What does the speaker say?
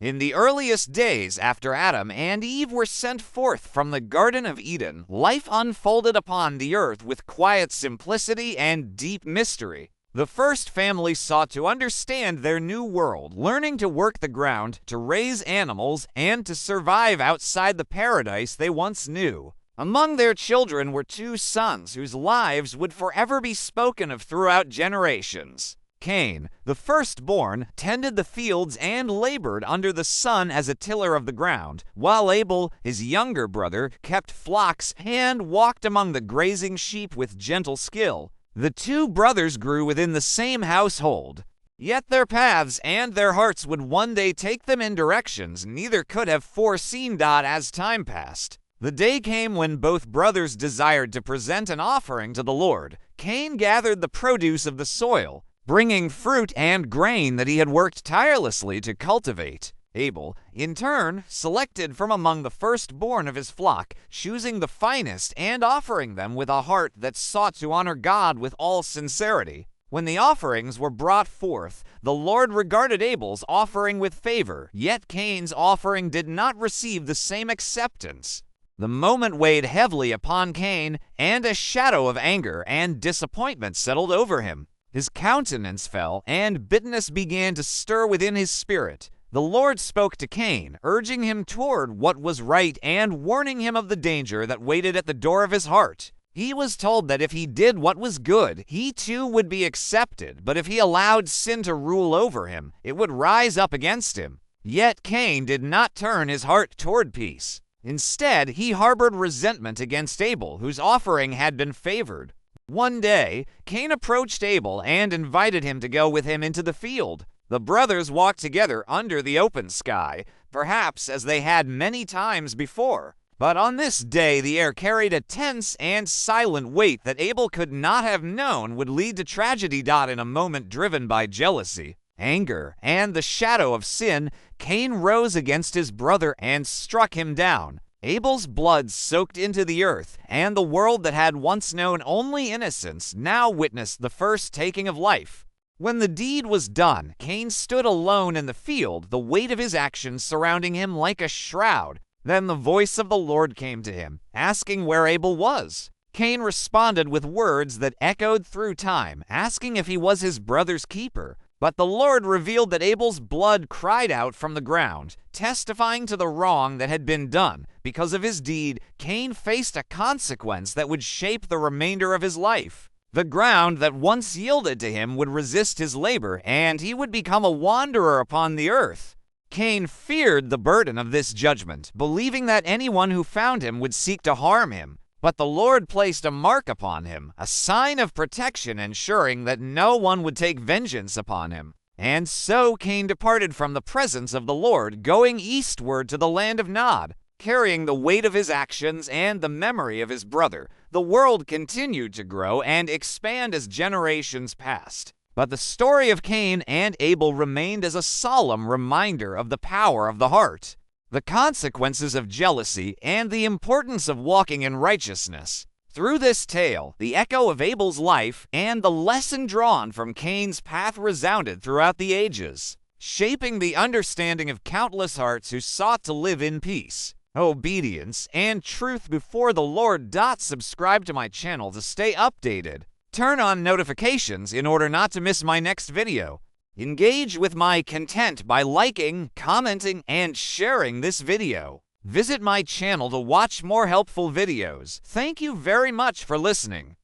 In the earliest days after Adam and Eve were sent forth from the Garden of Eden, life unfolded upon the earth with quiet simplicity and deep mystery. The first family sought to understand their new world, learning to work the ground, to raise animals, and to survive outside the paradise they once knew. Among their children were two sons whose lives would forever be spoken of throughout generations. Cain, the firstborn, tended the fields and labored under the sun as a tiller of the ground, while Abel, his younger brother, kept flocks and walked among the grazing sheep with gentle skill. The two brothers grew within the same household, yet their paths and their hearts would one day take them in directions neither could have foreseen. As time passed, the day came when both brothers desired to present an offering to the Lord. Cain gathered the produce of the soil, bringing fruit and grain that he had worked tirelessly to cultivate. Abel, in turn, selected from among the firstborn of his flock, choosing the finest and offering them with a heart that sought to honor God with all sincerity. When the offerings were brought forth, the Lord regarded Abel's offering with favor, yet Cain's offering did not receive the same acceptance. The moment weighed heavily upon Cain, and a shadow of anger and disappointment settled over him. His countenance fell, and bitterness began to stir within his spirit. The Lord spoke to Cain, urging him toward what was right and warning him of the danger that waited at the door of his heart. He was told that if he did what was good, he too would be accepted, but if he allowed sin to rule over him, it would rise up against him. Yet Cain did not turn his heart toward peace. Instead, he harbored resentment against Abel, whose offering had been favored. One day, Cain approached Abel and invited him to go with him into the field. The brothers walked together under the open sky, perhaps as they had many times before. But on this day, the air carried a tense and silent weight that Abel could not have known would lead to tragedy. In a moment driven by jealousy, anger, and the shadow of sin, Cain rose against his brother and struck him down. Abel's blood soaked into the earth, and the world that had once known only innocence now witnessed the first taking of life. When the deed was done, Cain stood alone in the field, the weight of his actions surrounding him like a shroud. Then the voice of the Lord came to him, asking where Abel was. Cain responded with words that echoed through time, asking if he was his brother's keeper. But the Lord revealed that Abel's blood cried out from the ground, testifying to the wrong that had been done. Because of his deed, Cain faced a consequence that would shape the remainder of his life. The ground that once yielded to him would resist his labor, and he would become a wanderer upon the earth. Cain feared the burden of this judgment, believing that anyone who found him would seek to harm him. But the Lord placed a mark upon him, a sign of protection ensuring that no one would take vengeance upon him. And so Cain departed from the presence of the Lord, going eastward to the land of Nod, carrying the weight of his actions and the memory of his brother. The world continued to grow and expand as generations passed. But the story of Cain and Abel remained as a solemn reminder of the power of the heart, the consequences of jealousy, and the importance of walking in righteousness. Through this tale, the echo of Abel's life and the lesson drawn from Cain's path resounded throughout the ages, shaping the understanding of countless hearts who sought to live in peace, obedience, and truth before the Lord. Subscribe to my channel to stay updated. Turn on notifications in order not to miss my next video. Engage with my content by liking, commenting, and sharing this video. Visit my channel to watch more helpful videos. Thank you very much for listening.